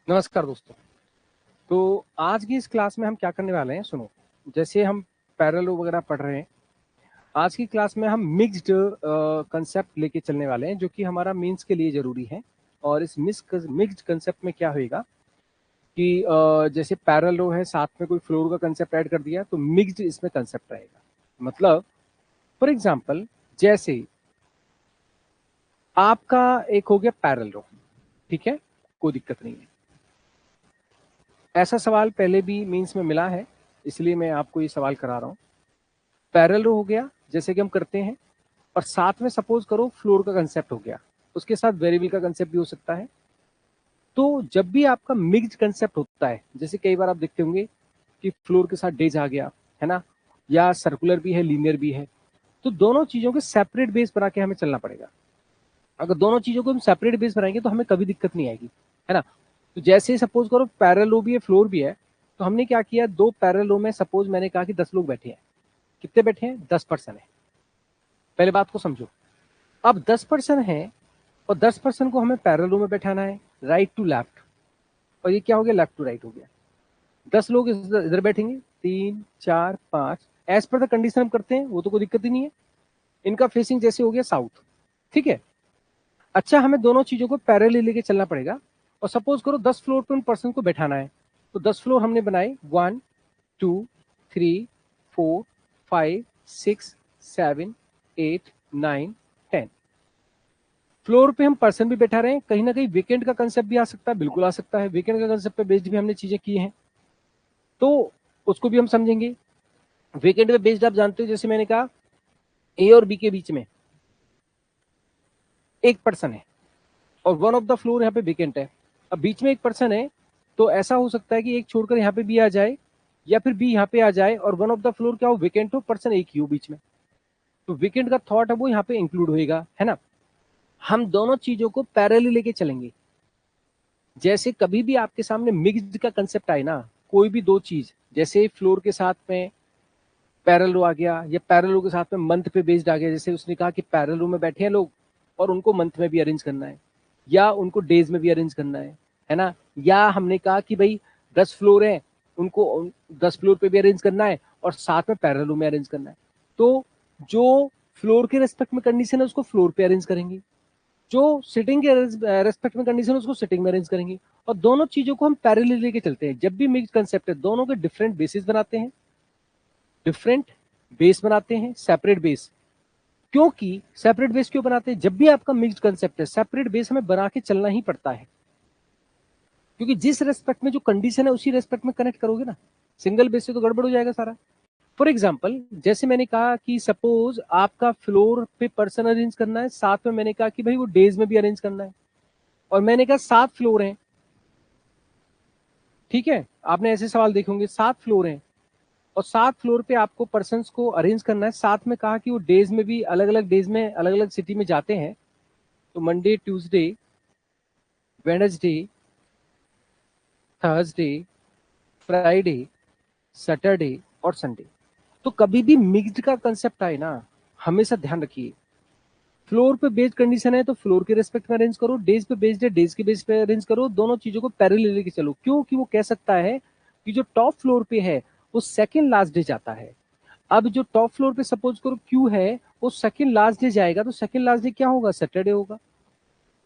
नमस्कार दोस्तों। तो आज की इस क्लास में हम क्या करने वाले हैं, सुनो। जैसे हम पैरेलल वगैरह पढ़ रहे हैं, आज की क्लास में हम मिक्स्ड कंसेप्ट लेके चलने वाले हैं, जो कि हमारा मेंस के लिए जरूरी है। और इस मिक्स्ड कंसेप्ट में क्या होएगा कि जैसे पैरेलल रो है, साथ में कोई फ्लोर का कंसेप्ट ऐड कर दिया, तो मिक्स्ड इसमें कंसेप्ट रहेगा। मतलब फॉर एग्जाम्पल, जैसे आपका एक हो गया पैरेलल रो, ठीक है, कोई दिक्कत नहीं है। ऐसा सवाल पहले भी मीन्स में मिला है, इसलिए मैं आपको ये सवाल करा रहा हूँ। पैरेलल रो हो गया जैसे कि हम करते हैं, और साथ में सपोज करो फ्लोर का कंसेप्ट हो गया, उसके साथ वेरिएबल का कंसेप्ट भी हो सकता है। तो जब भी आपका मिक्स्ड कंसेप्ट होता है, जैसे कई बार आप देखते होंगे कि फ्लोर के साथ डेज आ गया है ना, या सर्कुलर भी है, लीनियर भी है, तो दोनों चीजों के सेपरेट बेस बना के हमें चलना पड़ेगा। अगर दोनों चीजों को हम सेपरेट बेस बनाएंगे तो हमें कभी दिक्कत नहीं आएगी, है ना। तो जैसे सपोज करो पैरेलल रो भी है, फ्लोर भी है, तो हमने क्या किया, दो पैरेलल रो में सपोज मैंने कहा कि 10 लोग बैठे हैं। कितने बैठे हैं? 10 पर्सन है। पहले बात को समझो। अब 10 पर्सन है और 10 पर्सन को हमें पैरेलल रो में बैठाना है, राइट टू लेफ्ट, और ये क्या हो गया, लेफ्ट टू राइट हो गया। 10 लोग इधर बैठेंगे, 3 4 5, एज पर द कंडीशन हम करते हैं, वो तो कोई दिक्कत ही नहीं है। इनका फेसिंग जैसे हो गया साउथ, ठीक है। अच्छा, हमें दोनों चीजों को पैरेलल लेके चलना पड़ेगा। और सपोज करो 10 फ्लोर पे उन पर्सन को बैठाना है, तो 10 फ्लोर हमने बनाए, 1 2 3 4 5 6 7 8 9 10। फ्लोर पे हम पर्सन भी बैठा रहे हैं, कहीं ना कहीं वीकेंड का कंसेप्ट भी आ सकता है, बिल्कुल आ सकता है। वीकेंड का कंसेप्ट पे बेस्ड भी हमने चीजें की हैं, तो उसको भी हम समझेंगे। वीकेंड पे बेस्ड आप जानते हो, जैसे मैंने कहा ए और बी के बीच में एक पर्सन है और वन ऑफ द फ्लोर यहाँ पे वेकेंट है। अब बीच में एक पर्सन है, तो ऐसा हो सकता है कि एक छोड़कर यहाँ पे बी आ जाए, या फिर बी यहाँ पे आ जाए और वन ऑफ द फ्लोर क्या हो, वेकेंट हो, पर्सन एक ही हो बीच में। तो वेकेंट का थॉट है वो यहाँ पे इंक्लूड होएगा, है ना। हम दोनों चीजों को पैरेलल लेके चलेंगे। जैसे कभी भी आपके सामने मिक्स्ड का कंसेप्ट आए ना, कोई भी दो चीज, जैसे फ्लोर के साथ में पैरेलल रो आ गया, या पैरेलल रो के साथ में मंथ पे बेस्ड आ गया, जैसे उसने कहा कि पैरेलल रो में बैठे हैं लोग और उनको मंथ में भी अरेंज करना है, या उनको डेज में भी अरेंज करना है ना। या हमने कहा कि भाई 10 फ्लोर हैं, उनको 10 फ्लोर पे भी अरेंज करना है और साथ में पैरेलल रो में अरेंज करना है। तो जो फ्लोर के रेस्पेक्ट में कंडीशन है उसको फ्लोर पे अरेंज करेंगे, जो सिटिंग के रेस्पेक्ट में कंडीशन है उसको सिटिंग में अरेंज करेंगे। और दोनों चीजों को हम पैरेलल लेके चलते हैं। जब भी मिक्स कंसेप्ट है, दोनों के डिफरेंट बेसिस बनाते हैं, डिफरेंट बेस बनाते हैं, सेपरेट बेस। क्योंकि सेपरेट बेस क्यों बनाते हैं? जब भी आपका मिक्स्ड कंसेप्ट है, सेपरेट बेस हमें बना के चलना ही पड़ता है, क्योंकि जिस रेस्पेक्ट में जो कंडीशन है उसी रेस्पेक्ट में कनेक्ट करोगे ना। सिंगल बेस से तो गड़बड़ हो जाएगा सारा। फॉर एग्जाम्पल, जैसे मैंने कहा कि सपोज आपका फ्लोर पे पर्सन अरेंज करना है, साथ में मैंने कहा कि भाई वो डेज में भी अरेंज करना है, और मैंने कहा 7 फ्लोर हैं, ठीक है। आपने ऐसे सवाल देखे होंगे, 7 फ्लोर हैं और 7 फ्लोर पे आपको पर्सन्स को अरेंज करना है। साथ में कहा कि वो डेज में भी अलग अलग डेज में अलग अलग सिटी में जाते हैं, तो Monday, Tuesday, Wednesday, Thursday, Friday, Saturday और संडे। तो कभी भी मिक्स्ड का कंसेप्ट आए ना, हमेशा ध्यान रखिए, फ्लोर पे बेस्ड कंडीशन है तो फ्लोर के रेस्पेक्ट में अरेंज करो, डेज पे बेस्ड है डेज के बेस पे अरेंज करो। दोनों चीजों को पैरेलल लेके चलो, क्योंकि वो कह सकता है कि जो टॉप फ्लोर पे है वो सेकंड लास्ट डे जाता है। अब जो टॉप फ्लोर पे सपोज करो क्यू है, वो सेकंड लास्ट डे जाएगा, तो सेकंड लास्ट डे क्या होगा, सैटरडे होगा,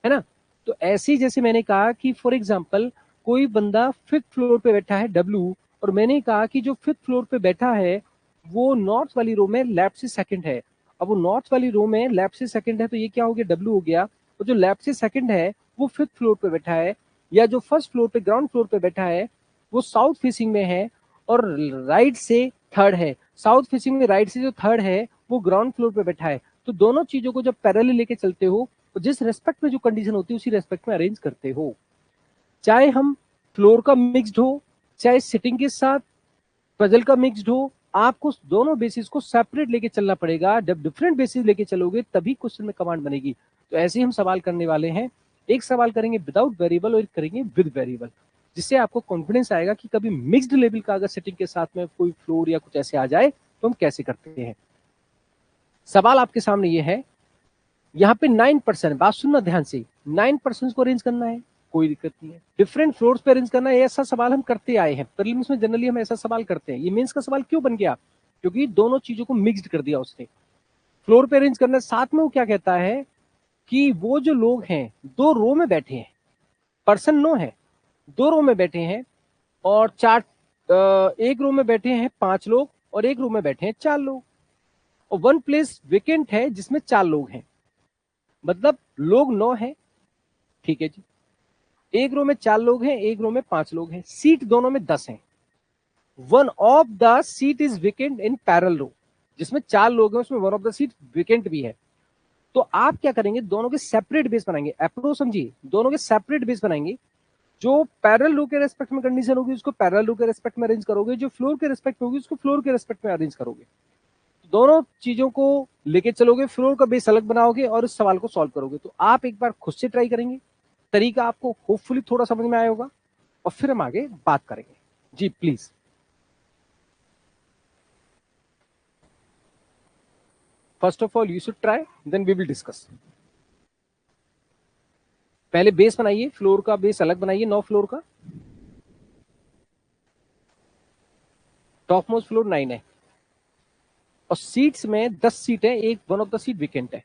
है ना। तो ऐसे ही जैसे मैंने कहा कि फॉर एग्जाम्पल कोई बंदा 5th फ्लोर पे बैठा है, डब्ल्यू, और मैंने कहा कि जो 5th फ्लोर पे बैठा है वो नॉर्थ वाली रो में लेफ्ट से सेकंड है। अब वो नॉर्थ वाली रो में लेफ्ट से सेकंड है, तो ये क्या हो गया, डब्ल्यू हो गया। और जो लेफ्ट से सेकंड है वो 5th फ्लोर पे बैठा है, या जो फर्स्ट फ्लोर पे ग्राउंड फ्लोर पे बैठा है वो साउथ फेसिंग में है और राइट से थर्ड है। साउथ फेसिंग में राइट से जो थर्ड है वो ग्राउंड फ्लोर पे बैठा है। तो दोनों चीजों को जब पैरेलल लेके चलते हो, तो जिस रेस्पेक्ट में जो कंडीशन होती है उसी रेस्पेक्ट में अरेंज करते हो। चाहे हम फ्लोर का मिक्स्ड हो, चाहे सिटिंग के साथ पजल का मिक्स्ड हो, आपको दोनों बेसिस को सेपरेट लेके चलना पड़ेगा। जब डिफरेंट बेसिस लेके चलोगे तभी क्वेश्चन में कमांड बनेगी। तो ऐसे ही हम सवाल करने वाले हैं, एक सवाल करेंगे विदाउट वेरिएबल और एक करेंगे विद वेरिएबल, जिससे आपको कॉन्फिडेंस आएगा कि कभी मिक्स्ड लेवल का अगर सिटिंग के साथ में कोई फ्लोर या कुछ ऐसे आ जाए तो हम कैसे करते हैं। सवाल आपके सामने ये है, यहाँ पे 9%, बात सुनना ध्यान से, 9% को अरेंज करना है। कोई दिक्कत नहीं है। डिफरेंट फ्लोर्स पे अरेंज करना, ऐसा सवाल हम करते आए हैं प्रीलिम्स में, जनरली हम ऐसा सवाल करते हैं। ये मेंस का सवाल क्यों बन गया? क्योंकि दोनों चीजों को मिक्स्ड कर दिया उसने। फ्लोर पे अरेंज करना, साथ में वो क्या कहता है कि वो जो लोग हैं दो रो में बैठे हैं, पर्सन नो है, दो रो में बैठे हैं और एक रो में बैठे हैं 5 लोग और एक रो में बैठे हैं 4 लोग, और 1 प्लेस वेकेंट है जिसमें 4 लोग हैं, मतलब लोग 9 हैं। ठीक है जी, एक रो में 4 लोग हैं, एक रो में 5 लोग हैं, सीट दोनों में 10 हैं। 1 of the seat is vacant in parallel row, जिसमें 4 लोग हैं उसमें 1 ऑफ द सीट वेकेंट भी है। तो आप क्या करेंगे, दोनों के सेपरेट बेस बनाएंगे। अप्रोच समझिए, दोनों के सेपरेट बेस बनाएंगे। जो पैरेलल रो के रेस्पेक्ट में कंडीशन होगी उसको पैरेलल रो के रेस्पेक्ट में अरेंज करोगे, जो फ्लोर के रेस्पेक्ट में होगी उसको फ्लोर के रेस्पेक्ट में अरेंज करोगे। दोनों चीजों को लेके चलोगे, फ्लोर का बेस अलग बनाओगे और इस सवाल को सॉल्व करोगे। तो आप एक बार खुद से ट्राई करेंगे, तरीका आपको होपफुली थोड़ा समझ में आया होगा, और फिर हम आगे बात करेंगे। जी please. First of all you should try, then we will discuss. पहले बेस बनाइए, फ्लोर का बेस अलग बनाइए, 9 फ्लोर का। टॉप मोस्ट फ्लोर 9 है और सीट्स में 10 सीट है, एक 1 ऑफ द सीट वेकेंट है।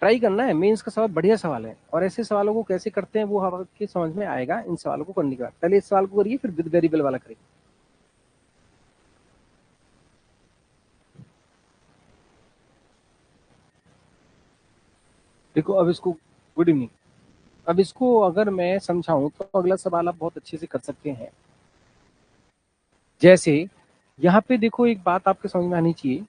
ट्राई करना है, मेंस का सवाल बढ़िया सवाल है, और ऐसे सवालों को कैसे करते हैं वो आपके समझ में आएगा इन सवालों को करने के बाद। पहले इस सवाल को करिए, फिर विद वेरिएबल वाला करिए। देखो अब इसको, गुड इवनिंग, अब इसको अगर मैं समझाऊं तो अगला सवाल आप बहुत अच्छे से कर सकते हैं। जैसे यहाँ पे देखो, एक बात आपके समझ में आनी चाहिए,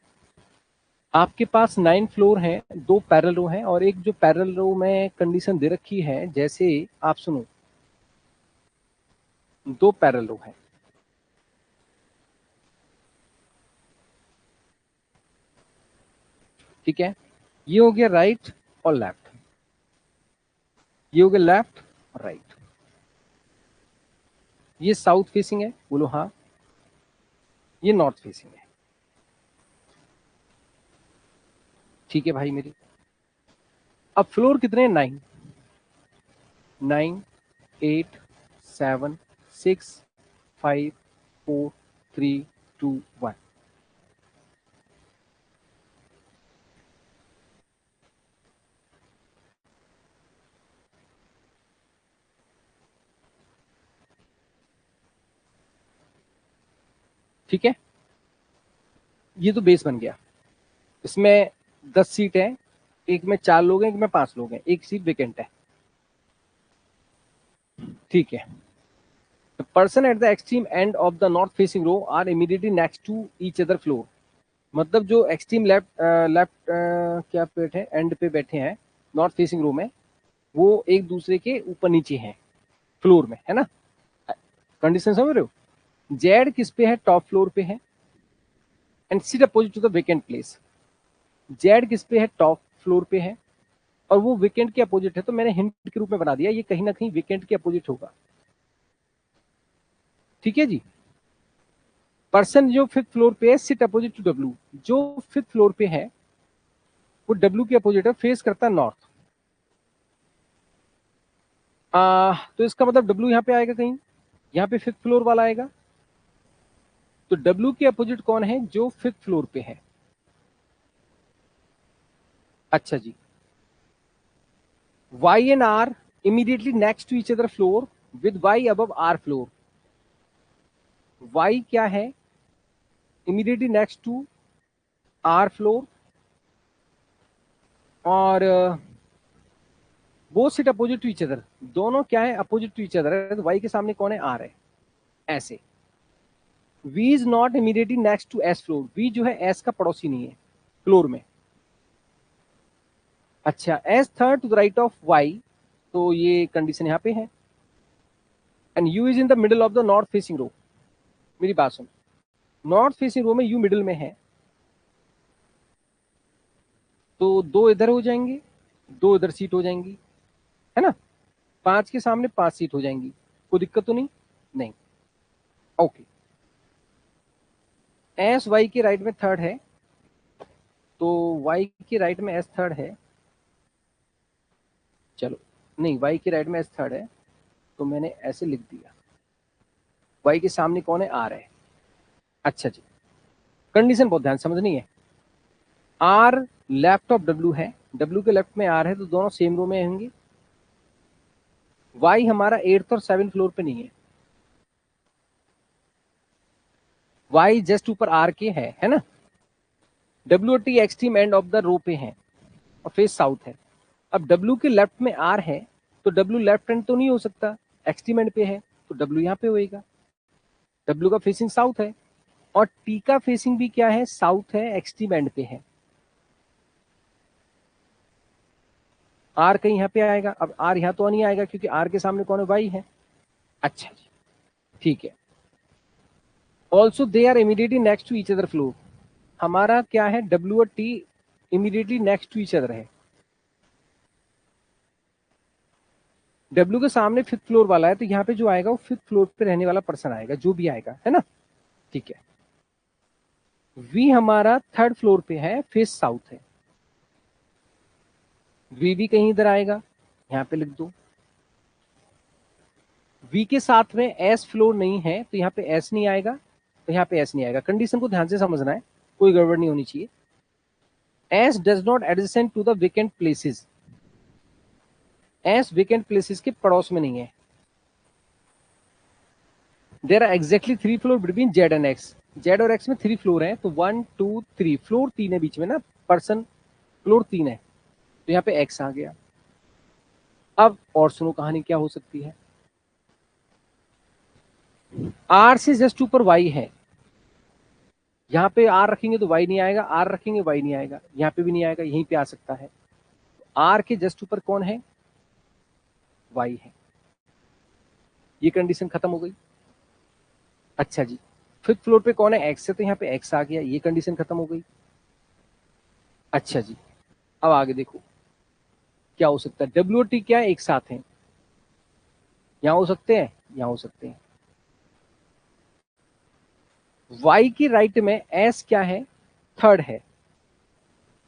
आपके पास 9 फ्लोर हैं, 2 पैरेलल रो हैं, और एक जो पैरेलल रो में कंडीशन दे रखी है, जैसे आप सुनो, 2 पैरेलल रो हैं, ठीक है, ये हो गया राइट और लेफ्ट, ये हो गया लेफ्ट और राइट। ये साउथ फेसिंग है, बोलो हाँ, ये नॉर्थ फेसिंग है। ठीक है भाई मेरी। अब फ्लोर कितने हैं? 9, 9, 8, 7, 6, 5, 4, 3, 2, 1। ठीक है, ये तो बेस बन गया। इसमें 10 सीट है, एक में 4 लोग हैं, एक में 5 लोग हैं, एक सीट वेकेंट है। ठीक है, the person at the extreme end of the north facing row are immediately next to each other floor. मतलब जो एक्सट्रीम लेफ्ट लेफ्ट क्या पेट है, एंड पे बैठे हैं नॉर्थ फेसिंग रो में, वो एक दूसरे के ऊपर नीचे हैं फ्लोर में, है ना? कंडीशन समझ रहे हो? जेड किस पे है? टॉप फ्लोर पे है, and sit opposite to the vacant place. Z किस पे है? टॉप फ्लोर पे है, और वो वेकेंट के अपोजिट है, तो मैंने हिंट के रूप में बना दिया, ये कहीं ना कहीं वेकेंट के अपोजिट होगा। ठीक है जी। पर्सन जो 5th फ्लोर पे है, सिट अपोजिट टू डब्ल्यू, जो 5th फ्लोर पे है वो डब्ल्यू के अपोजिट है, फेस करता है नॉर्थ। तो इसका मतलब डब्ल्यू यहाँ पे आएगा कहीं, यहाँ पे 5th फ्लोर वाला आएगा, तो डब्ल्यू के अपोजिट कौन है? जो 5th फ्लोर पे है। अच्छा जी, Y and R immediately next to each other floor with Y above R floor. Y क्या है? Immediately next to R floor, और वो sit opposite to each other, दोनों क्या है? अपोजिट टू ईच अदर है, तो वाई के सामने कौन है? आर है। ऐसे V is not immediately next to S floor, V जो है एस का पड़ोसी नहीं है फ्लोर में। अच्छा, S third to the right of Y, तो ये कंडीशन यहाँ पे है, and U is in the middle of the north facing row. मेरी बात सुन, नॉर्थ फेसिंग रो में यू मिडल में है, तो 2 इधर हो जाएंगे, 2 इधर सीट हो जाएंगी, है ना? 5 के सामने 5 सीट हो जाएंगी, कोई दिक्कत तो नहीं? नहीं। ओके, एस वाई के राइट में थर्ड है, तो वाई के राइट में एस थर्ड है, चलो नहीं, y के राइट में s थर्ड है तो मैंने ऐसे लिख दिया, y के सामने कौन है, r है। अच्छा जी, कंडीशन बहुत ध्यान समझनी है। r लेफ्ट ऑफ w है, w के लेफ्ट में r है, तो दोनों सेम रो में होंगे। y हमारा 8th और 7th फ्लोर पे नहीं है, y जस्ट ऊपर r के है ना। w और t extreme end of the row पे है और फेस साउथ है। अब w के लेफ्ट में r है तो w लेफ्ट एंड तो नहीं हो सकता, एक्सट्रीम एंड पे है, तो w यहाँ पे होएगा। w का फेसिंग साउथ है और t का फेसिंग भी क्या है, साउथ है, एक्सट्रीम एंड पे है। r कहीं यहाँ पे आएगा, अब r यहाँ तो नहीं आएगा क्योंकि r के सामने कौन है, y है। अच्छा जी, ठीक है। Also they are immediately next to each other floor, हमारा क्या है, w और t immediately next to each other है। W के सामने 5th फ्लोर वाला है तो यहाँ पे जो आएगा वो 5th फ्लोर पे रहने वाला पर्सन आएगा, जो भी आएगा, है ना। ठीक है, V हमारा 3rd फ्लोर पे है, फेस साउथ है, V भी कहीं इधर आएगा, यहाँ पे लिख दो। V के साथ में S फ्लोर नहीं है तो यहाँ पे S नहीं आएगा, तो यहाँ पे S नहीं आएगा। कंडीशन को ध्यान से समझना है, कोई गड़बड़ नहीं होनी चाहिए। S does not adjacent to the vacant places, S vacant places के पड़ोस में नहीं है। There are exactly 3 floor between Z and X, Z और X में 3 फ्लोर हैं, तो 1 2 3 फ्लोर 3 है बीच में ना, पर्सन फ्लोर 3 है, तो यहाँ पे X आ गया। अब और सुनो कहानी क्या हो सकती है। R से जस्ट ऊपर Y है, यहाँ पे R रखेंगे तो Y नहीं आएगा, R रखेंगे Y नहीं आएगा, यहाँ पे भी नहीं आएगा, यहीं पे आ सकता है। R के जस्ट ऊपर कौन है, Y है। ये कंडीशन खत्म हो गई। अच्छा जी, 5th फ्लोर पे कौन है, X है, तो यहाँ पे X आ गया, ये कंडीशन खत्म हो गई। अच्छा जी, अब आगे देखो क्या हो सकता है। W और T क्या है, एक साथ हैं, यहाँ हो सकते हैं, यहाँ हो सकते हैं। Y की राइट में S क्या है, 3rd है,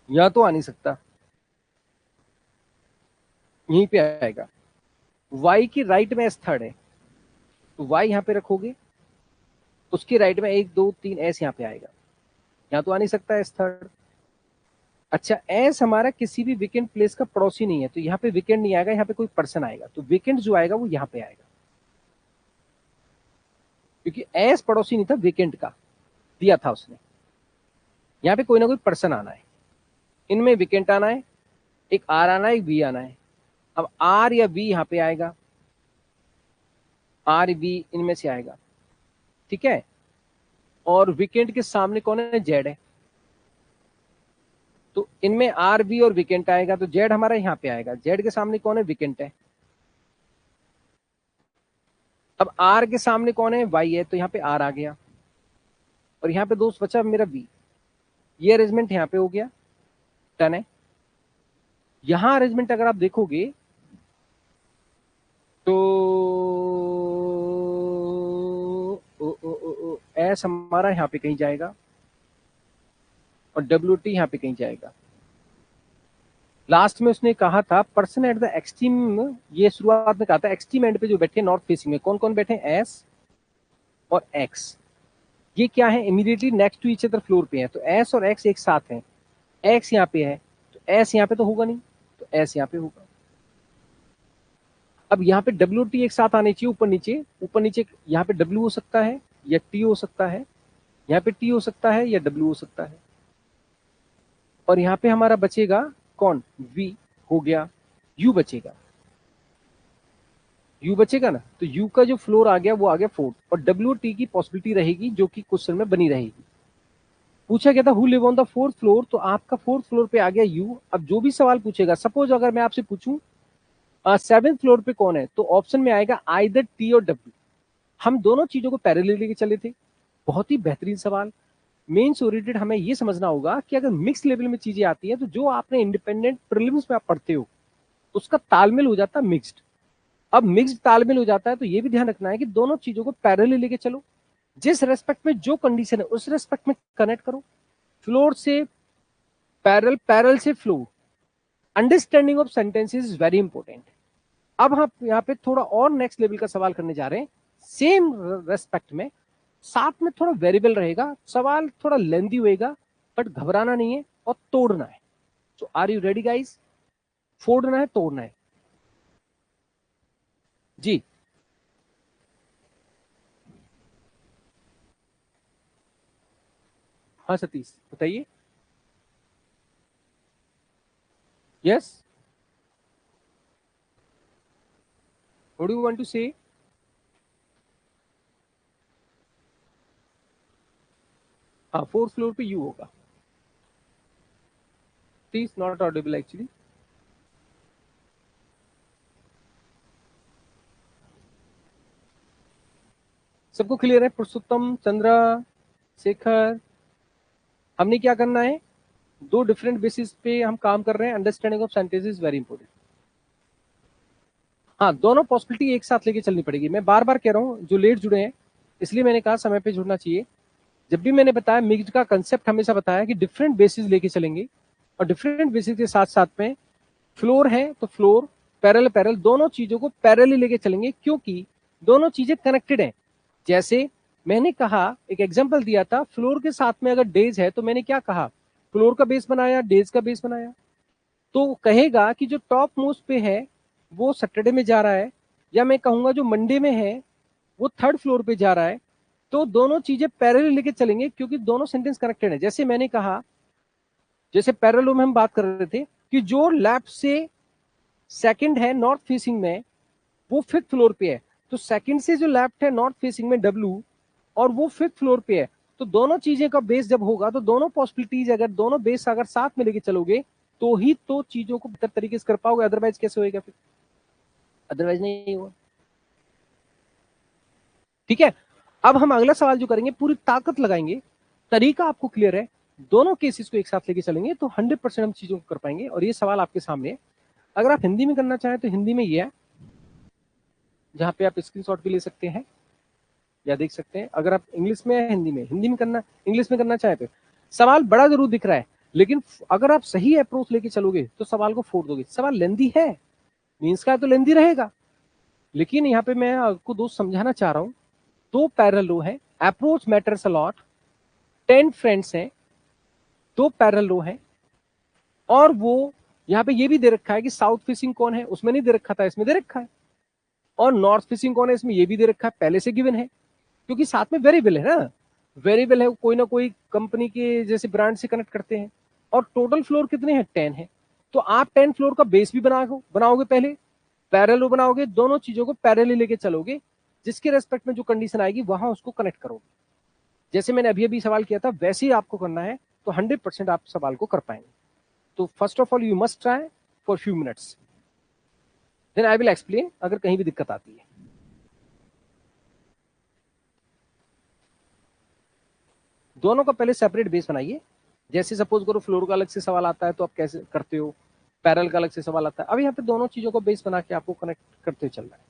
यहाँ तो आ नहीं सकता, यहीं पे आएगा। Y की राइट में S 3rd है, तो Y यहाँ पे रखोगे, उसकी राइट में 1 2 3 S यहाँ पे आएगा, यहाँ तो आ नहीं सकता S 3rd। अच्छा, S हमारा किसी भी वीकेंड प्लेस का पड़ोसी नहीं है, तो यहाँ पे वीकेंड नहीं आएगा, यहाँ पे कोई पर्सन आएगा, तो वीकेंड जो आएगा वो यहाँ पे आएगा, क्योंकि S पड़ोसी नहीं था, वीकेंड का दिया था उसने। यहाँ पे कोई ना कोई पर्सन आना है, इनमें वीकेंड आना है, एक R आना है, एक V आना है। अब R या V यहाँ पे आएगा, R V इनमें से आएगा, ठीक है। और वीकेंड के सामने कौन है, Z है, तो इनमें R V और वीकेंड आएगा, तो Z हमारा यहाँ पे आएगा, Z के सामने कौन है, वीकेंड है। अब R के सामने कौन है, Y है, तो यहाँ पे R आ गया, और यहाँ पे दोस्त बचा मेरा V। ये अरेंजमेंट यहाँ पे हो गया, डन है। यहां अरेंजमेंट अगर आप देखोगे तो एस हमारा यहाँ पे कहीं जाएगा और डब्ल्यू टी यहाँ पे कहीं जाएगा। लास्ट में उसने कहा था पर्सन एट द एक्सट्रीम, ये शुरुआत में कहा था एक्सट्रीम एंड पे जो बैठे नॉर्थ फेसिंग में कौन कौन बैठे, एस और एक्स। ये क्या है, immediately next to each other floor पे है, तो एस और एक्स एक साथ हैं। एक्स यहाँ पे है तो एस यहाँ पे तो होगा नहीं, तो एस यहाँ पे होगा। अब यहाँ पे डब्ल्यू टी एक साथ आने चाहिए, ऊपर नीचे ऊपर नीचे, यहाँ पे डब्ल्यू हो सकता है या टी हो सकता है, यहाँ पे टी हो सकता है या डब्ल्यू हो सकता है, और यहाँ पे हमारा बचेगा कौन, वी हो गया, यू बचेगा, यू बचेगा ना, तो यू का जो फ्लोर आ गया वो आ गया 4th, और डब्ल्यू टी की पॉसिबिलिटी रहेगी जो कि क्वेश्चन में बनी रहेगी। पूछा गया था who live on the 4th floor, तो आपका 4th फ्लोर पे आ गया यू। अब जो भी सवाल पूछेगा, सपोज अगर मैं आपसे पूछूं 7th फ्लोर पे कौन है, तो ऑप्शन में आएगा आइदर टी और डब्ल्यू। हम दोनों चीजों को पैरेलल लेके चले थे, बहुत ही बेहतरीन सवाल। मेंस ओरिएंटेड हमें ये समझना होगा कि अगर मिक्स लेवल में चीजें आती है तो जो आपने इंडिपेंडेंट प्रीलिम्स में आप पढ़ते हो उसका तालमेल हो जाता है मिक्स्ड। अब मिक्स्ड तालमेल हो जाता है तो ये भी ध्यान रखना है कि दोनों चीजों को पैरेलल लेके चलो, जिस रेस्पेक्ट में जो कंडीशन है उस रेस्पेक्ट में कनेक्ट करो। फ्लोर से पैरेलल, पैरेलल से floor, understanding of sentences is very important. अब हम यहाँ पे थोड़ा और नेक्स्ट लेवल का सवाल करने जा रहे हैं सेम रेस्पेक्ट में, साथ में थोड़ा वेरिएबल रहेगा, सवाल थोड़ा लेंदी होएगा, बट घबराना नहीं है और तोड़ना है। So are you ready guys? फोड़ना है, तोड़ना है जी। हाँ सतीश बताइए। Yes, what do you want to say? हाँ, फोर्थ फ्लोर पे यू होगा। Please not audible actually. सबको क्लियर है? पुरुषोत्तम, चंद्रा, शेखर, हमने क्या करना है, दो डिफरेंट बेसिस पे हम काम कर रहे हैं। Understanding of sentence is very important. हाँ, दोनों पॉसिबिलिटी एक साथ लेके चलनी पड़ेगी। मैं बार बार कह रहा हूँ, जो लेट जुड़े हैं इसलिए मैंने कहा समय पे जुड़ना चाहिए। जब भी मैंने बताया मिक्स्ड का कंसेप्ट हमेशा बताया कि डिफरेंट बेसिस लेके चलेंगे, और डिफरेंट बेसिस के साथ साथ में फ्लोर है तो फ्लोर, पैरेलल पैरेलल, दोनों चीजों को पैरेलल लेके चलेंगे क्योंकि दोनों चीजें कनेक्टेड हैं। जैसे मैंने कहा, एक एग्जांपल दिया था, फ्लोर के साथ में अगर डेज है तो मैंने क्या कहा, फ्लोर का बेस बनाया, डेज का बेस बनाया। तो कहेगा कि जो टॉप मोस्ट पे है वो सैटरडे में जा रहा है, या मैं कहूंगा जो मंडे में है वो थर्ड फ्लोर पे जा रहा है। तो दोनों चीजें पैरेलल लेके चलेंगे क्योंकि दोनों सेंटेंस कनेक्टेड है। जैसे मैंने कहा, जैसे पैरेलल में हम बात कर रहे थे कि जो लेफ्ट से सेकंड है नॉर्थ फेसिंग में वो फिफ्थ फ्लोर पे है, तो सेकंड से जो लेफ्ट है नॉर्थ फेसिंग में डब्ल्यू, और वो फिफ्थ फ्लोर पे है, तो दोनों चीजें का बेस जब होगा तो दोनों पॉसिबिलिटीज, अगर दोनों बेस अगर साथ में लेके चलोगे तो ही तो चीजों को बेहतर तरीके से कर पाओगे, अदरवाइज कैसे होएगा फिर? अदरवाइज नहीं होगा। ठीक है, अब हम अगला सवाल जो करेंगे पूरी ताकत लगाएंगे, तरीका आपको क्लियर है, दोनों केसेस को एक साथ लेके चलेंगे तो 100% हम चीजों को कर पाएंगे। और ये सवाल आपके सामने है। अगर आप हिंदी में करना चाहें तो हिंदी में ये है, जहां पे आप स्क्रीनशॉट भी ले सकते हैं या देख सकते हैं। अगर आप इंग्लिश में, हिंदी में करना, इंग्लिश में करना चाहे तो सवाल बड़ा जरूर दिख रहा है, लेकिन अगर आप सही अप्रोच लेके चलोगे तो सवाल को फोड़ दोगे। सवाल लेंदी है, मीन्स का तो लेंदी रहेगा, लेकिन यहाँ पे मैं आपको दोस्त समझाना चाह रहा हूँ, दो पैरेलल रो है, अप्रोच मैटर्स अलॉट, 10 फ्रेंड्स हैं, दो पैरेलल रो है, और वो यहाँ पे ये भी दे रखा है कि साउथ फेसिंग कौन है, उसमें नहीं दे रखा था, इसमें दे रखा है, और नॉर्थ फेसिंग कौन है इसमें ये भी दे रखा है, पहले से गिवन है, क्योंकि साथ में वेरिएबल है ना, वेरिएबल है, कोई ना कोई कंपनी के जैसे ब्रांड से कनेक्ट करते हैं। और टोटल फ्लोर कितने हैं, 10 है, तो आप 10 फ्लोर का बेस भी बनाओगे पहले, पैरेलल बनाओगे, दोनों चीजों को पैरेलल लेके चलोगे, जिसके रेस्पेक्ट में जो कंडीशन आएगी वहां उसको कनेक्ट करोगे। जैसे मैंने अभी अभी सवाल किया था वैसे ही आपको करना है, तो 100% आप सवाल को कर पाएंगे। तो first of all you must try for few minutes, then I will explain अगर कहीं भी दिक्कत आती है। दोनों का पहले सेपरेट बेस बनाइए। जैसे सपोज करो फ्लोर का अलग से सवाल आता है तो आप कैसे करते हो, पैरेलल का अलग से सवाल आता है, अब यहाँ पे दोनों चीजों को बेस बना के आपको कनेक्ट करते चल रहा है।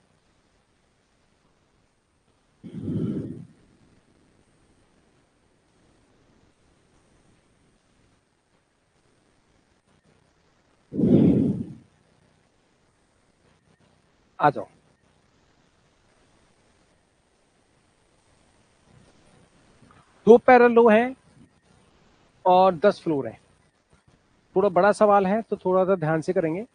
आ जाओ। दो पैरेलल रो है और 10 फ्लोर है। थोड़ा बड़ा सवाल है तो थोड़ा सा ध्यान से करेंगे।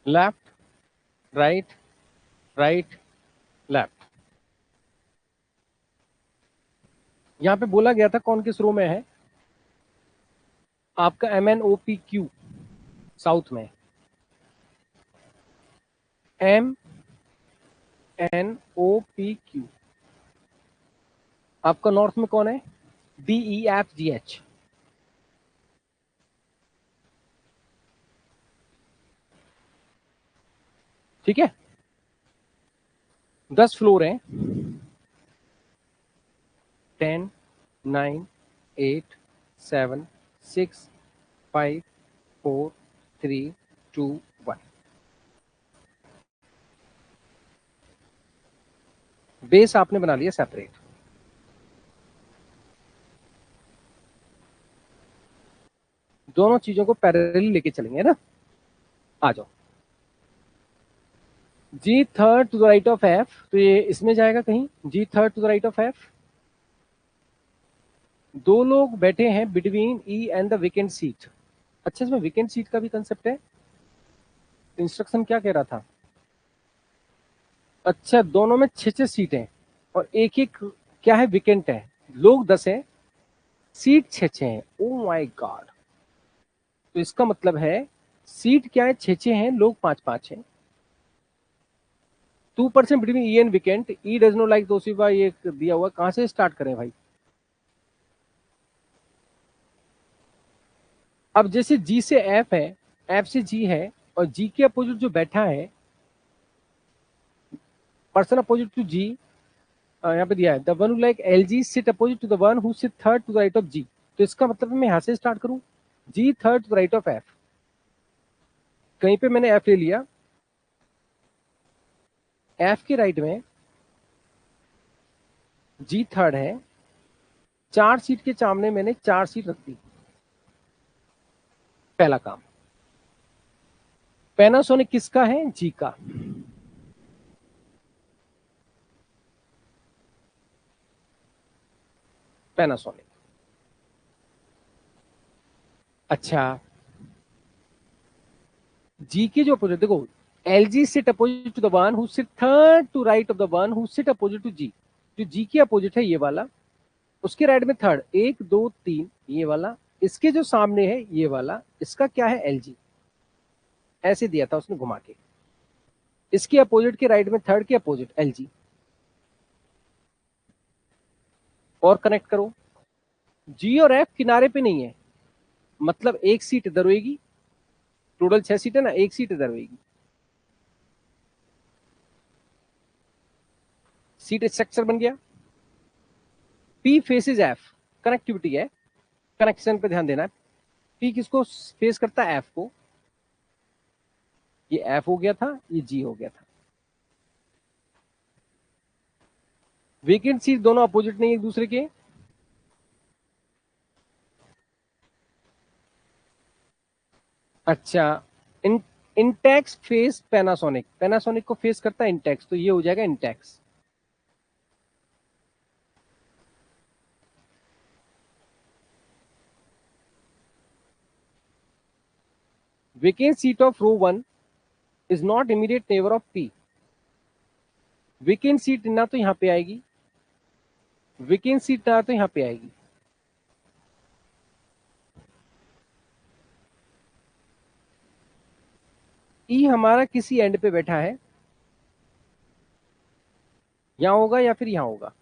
Left, right, right, left. यहाँ पे बोला गया था कौन किस रो में है, आपका MNOPQ साउथ में, MNOPQ। आपका नॉर्थ में कौन है, DEFGH। ठीक है, 10 फ्लोर हैं, 10, 9, 8, 7, 6, 5 4 3 2 1। बेस आपने बना लिया सेपरेट। दोनों चीजों को पैरेलल लेके चलेंगे ना। आ जाओ। G third to the right of F, तो ये इसमें जाएगा कहीं। G third to the right of F. दो लोग बैठे हैं between E and the vacant seat. अच्छा, इसमें वेकेंट सीट का भी कंसेप्ट है। इंस्ट्रक्शन क्या कह रहा था? अच्छा, दोनों में 6 सीटें हैं और एक एक क्या है, वेकेंट है। लोग 10 हैं, सीट 6 हैं। Oh my God. तो इसका मतलब है सीट क्या है, 6 हैं, लोग 5 हैं। 2% between E and vacant. E does not like Toshiba, ये दिया हुआ। कहां से स्टार्ट करें भाई? अब जैसे जी से एफ है, एफ से जी है, और जी के अपोजिट जो बैठा है, पर्सन अपोजिट टू जी, यहाँ पे दिया है the one who like L G sit opposite to the one who sit third to the right of G. तो इसका मतलब मैं यहां से स्टार्ट करूं, G third to the right of F. कहीं पे मैंने एफ ले लिया, एफ के राइट में जी थर्ड है, 4 सीट के सामने मैंने 4 सीट रख दी। पहला काम। पैनासोनिक किसका है? जी का। पैनासोनिक। अच्छा, जी के जो अपोजिट देखो, L G sit opposite to the one who sit third to right of the one who sit opposite to G. जो जी के अपोजिट है ये वाला, उसके राइट में थर्ड, 1 2 3 ये वाला, इसके जो सामने है ये वाला, इसका क्या है? L G. ऐसे दिया था उसने घुमा के। इसके अपोजिट के राइट में थर्ड के अपोजिट एल जी। और कनेक्ट करो। जी और एफ किनारे पे नहीं है, मतलब एक सीट इधर होगी। टोटल 6 सीट है ना, एक सीट इधर होगी। सीट स्ट्रक्चर बन गया। पी फेसेस एफ, कनेक्टिविटी है, कनेक्शन पे ध्यान देना है। पी किसको फेस करता है? एफ को। ये एफ हो गया था, ये जी हो गया था। वेकेंट सीट दोनों अपोजिट नहीं एक दूसरे के। अच्छा, in Intex face Panasonic, Panasonic को फेस करता है इंटेक्स, तो ये हो जाएगा Intex. Vacant seat of row one is not immediate neighbour of P. Vacant seat ना तो यहां पे आएगी, वेकेंट सीट ना तो यहां पे आएगी। ई हमारा किसी एंड पे बैठा है, यहां होगा या फिर यहां होगा।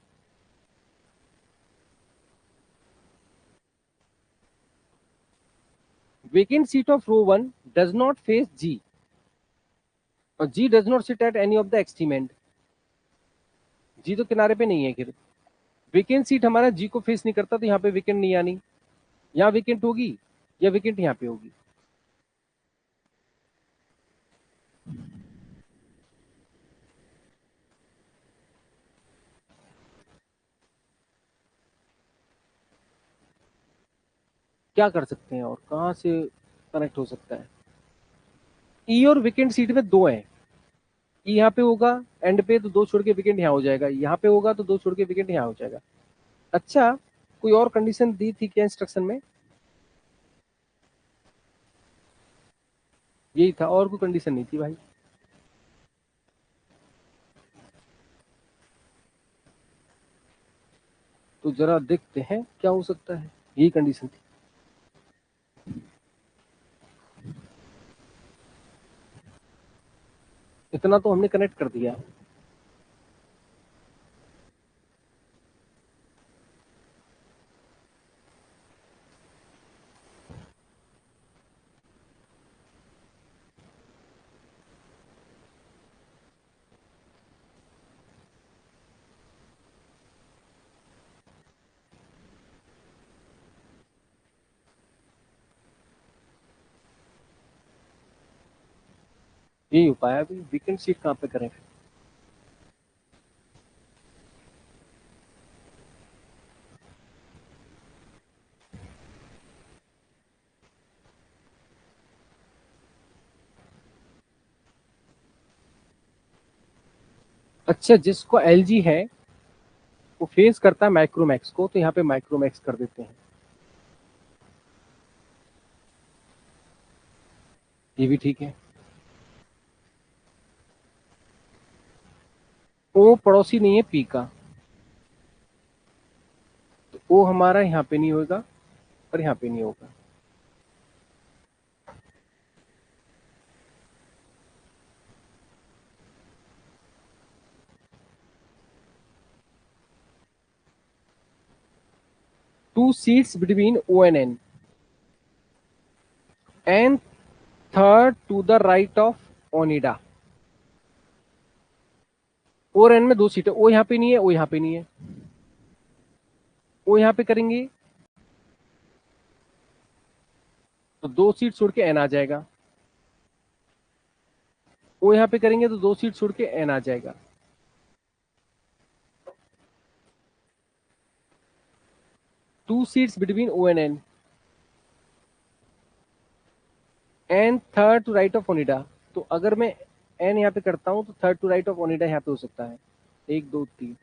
Vacant seat of row one does not face G, और G does not sit at any of the extreme end. G तो किनारे पे नहीं है फिर। वेकेंट सीट हमारा जी को फेस नहीं करता, तो यहाँ पे वेकेंट नहीं आनी। यहाँ वेकेंट होगी या वेकेंट यहाँ पे होगी। क्या कर सकते हैं और कहाँ से कनेक्ट हो सकता है? ई और वेकेंट सीट में दो है। ई यहाँ पे होगा एंड पे, तो दो छोड़ के वेकेंट यहाँ हो जाएगा। यहाँ पे होगा तो दो छोड़ के वेकेंट यहाँ हो जाएगा। अच्छा, कोई और कंडीशन दी थी क्या इंस्ट्रक्शन में? यही था, और कोई कंडीशन नहीं थी भाई। तो जरा देखते हैं क्या हो सकता है। यही कंडीशन थी। इतना तो हमने कनेक्ट कर दिया। यही उपाय है अभी, वीकेंड सीट कहाँ पे करें फिर? अच्छा, जिसको एलजी है वो फेस करता है माइक्रोमैक्स को, तो यहाँ पे माइक्रोमैक्स कर देते हैं। ये भी ठीक है। वो पड़ोसी नहीं है पी का, तो वो हमारा यहाँ पे नहीं होगा और यहाँ पे नहीं होगा। Two seats between O and N third to the right of Onida. और एन में दो सीट है, ओ यहाँ पे नहीं है, ओ यहाँ पे नहीं है। ओ यहाँ पे करेंगे तो दो सीट छोड़ के एन आ जाएगा। ओ यहाँ पे करेंगे तो दो सीट छोड़ के एन आ जाएगा। Two seats between O N third to right of Onida. तो अगर मैं एन यहाँ पे करता हूँ तो third to right of Onida यहाँ पे हो सकता है। एक दो तीन।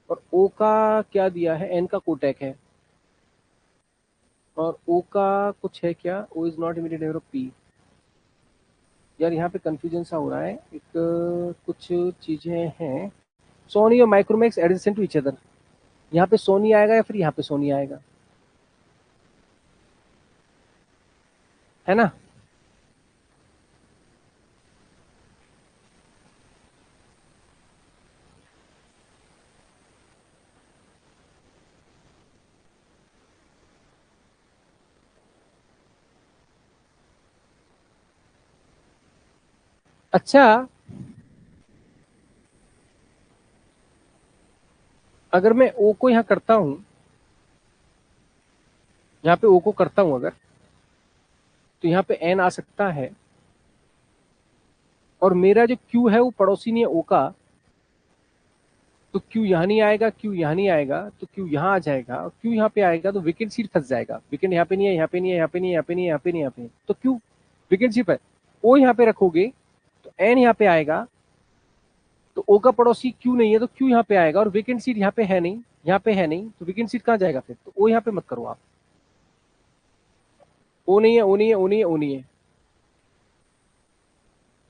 और ओ का क्या दिया है, एन का कोटेक है, और ओ का कुछ है क्या, O is not immediate neighbour of P. यार यहाँ पे कंफ्यूजन सा हो रहा है, एक कुछ चीजें हैं। सोनी और Micromax adjacent to each other, यहाँ पे सोनी आएगा या फिर यहाँ पे सोनी आएगा, है ना? अच्छा, अगर मैं ओ को यहाँ करता हूँ, यहाँ पे ओ को करता हूँ अगर, तो यहाँ पे एन आ सकता है। और मेरा जो क्यू है वो पड़ोसी नहीं है ओ का, तो क्यू यहाँ नहीं आएगा, क्यू यहाँ नहीं आएगा, तो क्यू यहाँ आ जाएगा, और क्यू यहाँ पे आएगा तो विकेट सीट फंस जाएगा। विकेट यहाँ पे नहीं है, यहाँ पे नहीं है, यहाँ पे नहीं है, यहाँ पे नहीं है, यहाँ पे नहीं है, यहाँ पे नहीं है, तो क्यू विकेट सीट पर। ओ यहाँ पे रखोगे तो एन यहाँ पे आएगा, तो ओ का पड़ोसी क्यू नहीं है तो क्यू यहाँ पे आएगा, और वेकेंट सीट यहाँ पे है नहीं, यहाँ पे है नहीं, तो वेकेंट सीट कहाँ जाएगा फिर? तो ओ यहाँ पे मत करो आप। ओ नहीं है, ओ नहीं है, ओ नहीं है, ओ नहीं है।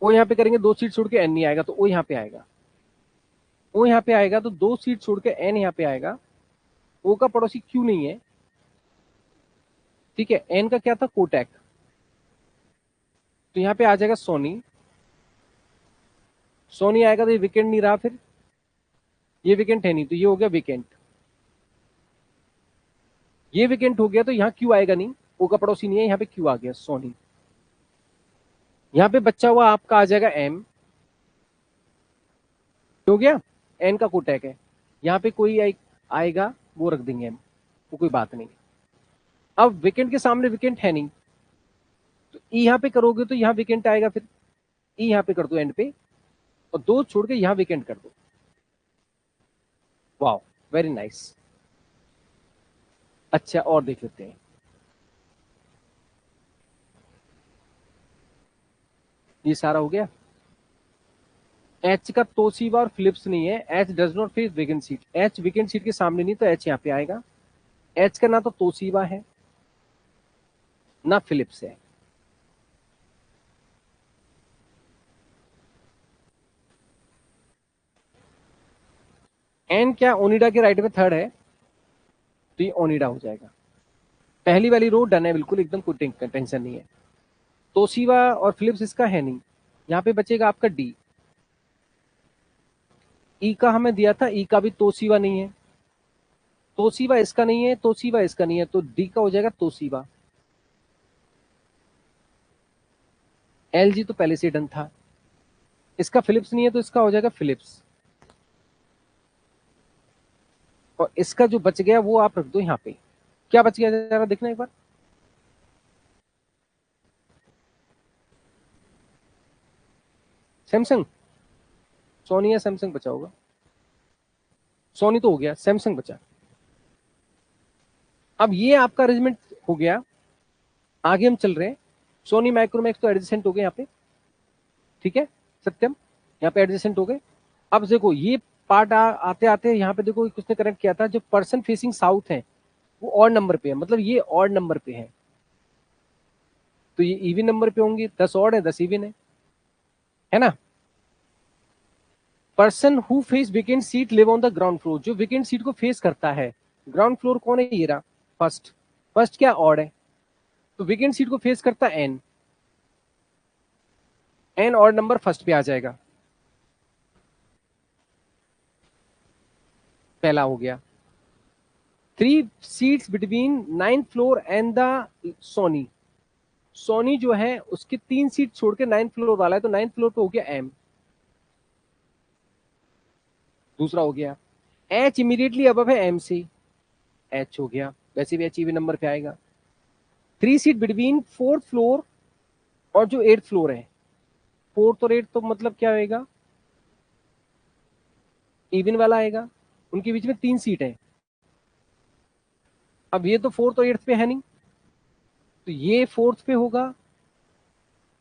ओ यहाँ पे करेंगे दो सीट छोड़ के एन नहीं आएगा, तो ओ यहाँ पे आएगा। ओ यहाँ पे आएगा तो दो सीट छोड़ के एन यहाँ पे आएगा। ओ का पड़ोसी क्यू नहीं है, ठीक है। एन का क्या था, कोटैक, तो यहाँ पे आ जाएगा सोनी। सोनी आएगा तो ये विकेंट नहीं रहा फिर, ये विकेंट है नहीं, तो ये हो गया विकेंट। ये विकेंट हो गया तो यहाँ क्यू आएगा नहीं, ओ का पड़ोसी नहीं है, यहाँ पे क्यू आ गया सोनी। यहाँ पे बच्चा हुआ आपका आ जाएगा एम, हो गया। एन का कोटैक है, यहाँ पे कोई आएगा, वो रख देंगे हम, वो कोई बात नहीं। अब विकेंट के सामने विकेंट है नहीं, तो ई यहाँ पे करोगे तो यहाँ विकेंट आएगा फिर। ई यहाँ पे कर दो एंड पे, और दो छोड़ के यहाँ विकेंट कर दो। वाह, वेरी नाइस। अच्छा, और देख लेते हैं। ये सारा हो गया। एच का तोसीबा और फिलिप्स नहीं है, H does not face vacant seat. H vacant seat के सामने नहीं, तो एच यहाँ पे आएगा। एच का ना तो तोसीबा है ना फिलिप्स है। एन क्या ओनिडा के राइट में थर्ड है, तो ये ओनिडा हो जाएगा। पहली वाली रो डन है बिल्कुल एकदम, कोई टेंशन नहीं है। तोसीबा और फिलिप्स इसका है नहीं, यहाँ पे बचेगा आपका डी। ई का हमें दिया था, ई का भी तोसीबा नहीं है, तोसीबा इसका नहीं है, तोसीबा इसका नहीं है, तो डी का हो जाएगा तोसीबा। एल जी तो पहले से डन था। इसका फिलिप्स नहीं है तो इसका हो जाएगा फिलिप्स। और इसका जो बच गया वो आप रख दो यहाँ पे। क्या बच गया जरा देखना एक बार। सैमसंग, सोनी या सैमसंग बचा होगा। सोनी तो हो गया, सैमसंग बचा। अब ये आपका अरेंजमेंट हो गया। आगे हम चल रहे हैं। सोनी माइक्रोमैक्स तो एडजेसेंट हो गए यहाँ पे, ठीक है सत्यम, यहाँ पे एडजेसेंट हो गए। अब देखो ये पार्ट आते आते यहाँ पे देखो किसने कनेक्ट किया था, जो पर्सन फेसिंग साउथ है वो ऑड नंबर पे है, मतलब ये ऑड नंबर पे है, तो ये इवन नंबर पे होंगे, 10 ऑड है 10 इवन है ना। Person who face vacant seat live on the ground floor, जो वेकेंट सीट को फेस करता है, ग्राउंड फ्लोर कौन है, ये रहा फर्स्ट। फर्स्ट क्या ऑड है, तो वेकेंट सीट को फेस करता है N, N odd number first पे आ जाएगा, पहला हो गया। 3 seats between 9th floor and the Sony, Sony जो है उसके 3 सीट छोड़ के 9th फ्लोर वाला है, तो 9th फ्लोर पे हो गया एम, दूसरा हो गया। एच इमीडिएटली अब है एम से, एच हो गया, वैसे भी एच इवन नंबर पे आएगा। 3 सीट बिटवीन 4th फ्लोर और जो 8th फ्लोर है, 4th और 8th तो मतलब क्या होएगा, इवन वाला आएगा, उनके बीच में 3 सीट है। अब ये तो 4th और 8th पे है नहीं, तो ये 4th पे होगा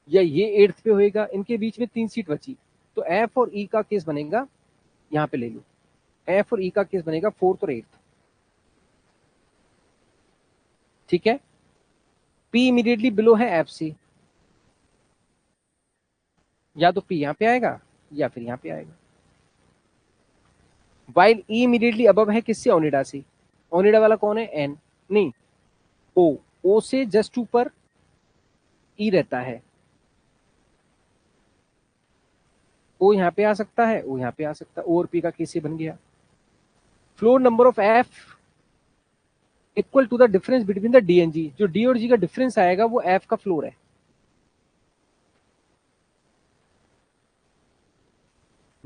या ये 8th पे होएगा, इनके बीच में 3 सीट बची, तो एफ और ई का केस बनेगा, यहाँ पे ले लो, एफ और ई का केस बनेगा 4th और 8th, ठीक है। पी इमीडिएटली बिलो है एफ सी, या तो पी यहाँ पे आएगा या फिर यहाँ पे आएगा। वाइल ई इमीडिएटली अबव है किससे, ओनिडा से, ओनिडा वाला कौन है, एन नहीं, ओ, ओ से जस्ट ऊपर ई रहता है, ओ यहाँ पे आ सकता है, ओ यहाँ पे आ सकता है, ओ और पी का केस बन गया। Floor number of F equal to the difference between the D and G, जो डी और जी का डिफरेंस आएगा वो एफ का फ्लोर है।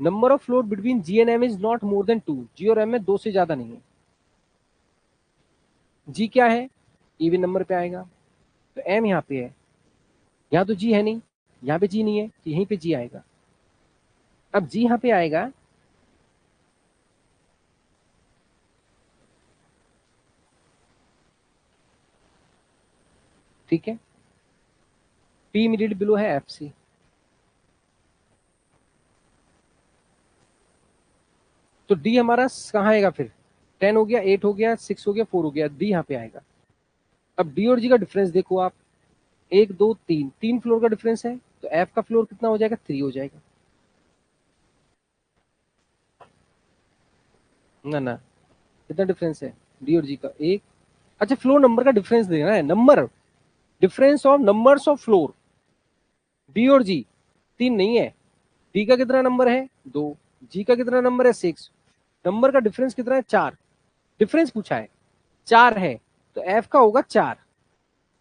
Number of floor between G and M is not more than 2, G और एम में 2 से ज्यादा नहीं है। जी क्या है, इवन नंबर पे आएगा, तो एम यहाँ पे है, यहाँ तो जी है नहीं, यहाँ पे जी नहीं है, तो यहीं पे जी आएगा। अब जी यहाँ पे आएगा, ठीक है। पी इमीडिएट बिलो है एफ सी, तो डी हमारा कहाँ आएगा फिर, 10 हो गया, 8 हो गया, 6 हो गया, 4 हो गया, डी यहाँ पे आएगा। अब डी और जी का डिफरेंस देखो आप, 1 2 3, 3 फ्लोर का डिफरेंस है, तो एफ का फ्लोर कितना हो जाएगा, 3 हो जाएगा। ना ना, कितना डिफरेंस है डी और जी का, एक। अच्छा फ्लोर नंबर का डिफरेंस देना है, number, difference of numbers of floor, D और जी 3 नहीं है, डी का कितना नंबर है 2, जी का कितना नंबर है 6, नंबर का डिफरेंस कितना है 4, डिफरेंस पूछा है 4 है, तो एफ का होगा 4,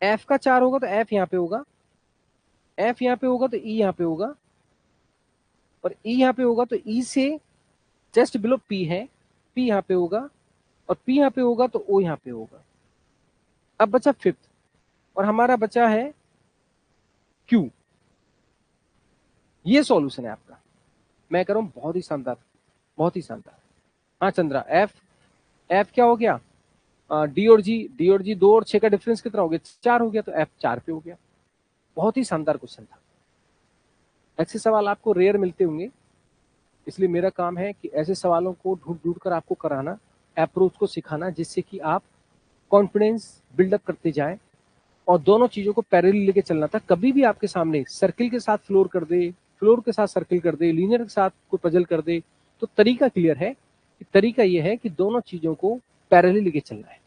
एफ का 4 होगा तो एफ यहाँ पे होगा, एफ यहाँ पे होगा तो ई यहाँ पे होगा, और ई यहाँ पे होगा तो ई से जस्ट बिलो पी है, पी यहाँ पे होगा, और पी यहाँ पे होगा तो ओ यहाँ पे होगा। अब बचा फिफ्थ, और हमारा बचा है क्यू, ये सॉल्यूशन है आपका, मैं कह रहा हूं बहुत ही शानदार, बहुत ही शानदार। हाँ चंद्रा, एफ, एफ क्या हो गया, डी और जी, डी और जी 2 और 6 का डिफरेंस कितना हो गया, 4 हो गया, तो एफ 4 पे हो गया। बहुत ही शानदार क्वेश्चन था। ऐसे सवाल आपको रेयर मिलते होंगे, इसलिए मेरा काम है कि ऐसे सवालों को ढूंढ ढूंढ कर आपको कराना, अप्रोच को सिखाना, जिससे कि आप कॉन्फिडेंस बिल्डअप करते जाएं, और दोनों चीजों को पैरेलल लेके चलना था। कभी भी आपके सामने सर्किल के साथ फ्लोर कर दे, फ्लोर के साथ सर्किल कर दे, लीनियर के साथ कोई पजल कर दे, तो तरीका क्लियर है, कि तरीका यह है कि दोनों चीजों को पैरेलल लेके चलना है,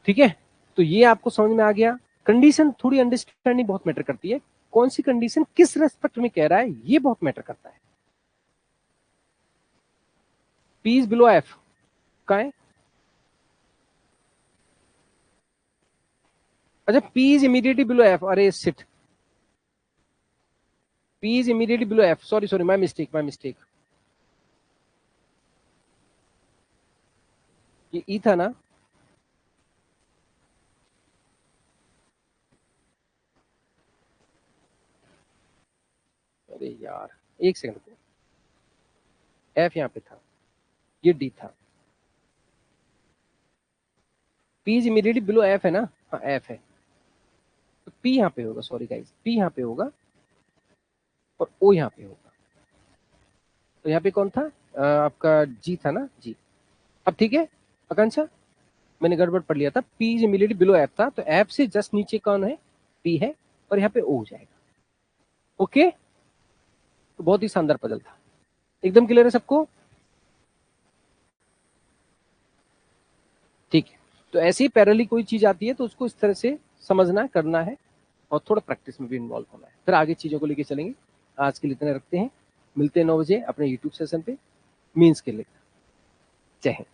ठीक है। तो ये आपको समझ में आ गया। कंडीशन थोड़ी अंडरस्टैंडिंग बहुत मैटर करती है, कौन सी कंडीशन किस रेस्पेक्ट में कह रहा है, ये बहुत मैटर करता है। पी इज बिलो एफ का है, अच्छा P is immediately below F, अरे sit, P is immediately below F, sorry sorry, my mistake, my mistake, ये ई था ना, अरे यार, एक सेकंड को, एफ यहाँ पे था, ये डी था, P is immediately below F है ना, हाँ एफ है, तो पी यहाँ पे होगा, सॉरी गाइस, पी यहाँ पे होगा और ओ यहाँ पे होगा। तो यहाँ पे कौन था, आपका जी था ना, जी। अब ठीक है आकांक्षा, मैंने गड़बड़ पढ़ लिया था, P is immediately below F था, तो एफ से जस्ट नीचे कौन है, पी है, और यहाँ पे ओ हो जाएगा। ओके, तो बहुत ही शानदार पजल था, एकदम क्लियर है सबको? ठीक है, तो ऐसे ही पैरेलली कोई चीज आती है तो उसको इस तरह से समझना करना है, और थोड़ा प्रैक्टिस में भी इन्वॉल्व होना है, फिर आगे चीजों को लेके चलेंगे। आज के लिए इतना रखते हैं, मिलते हैं 9 बजे अपने यूट्यूब सेशन पे मीन्स के लिए। जय हिंद।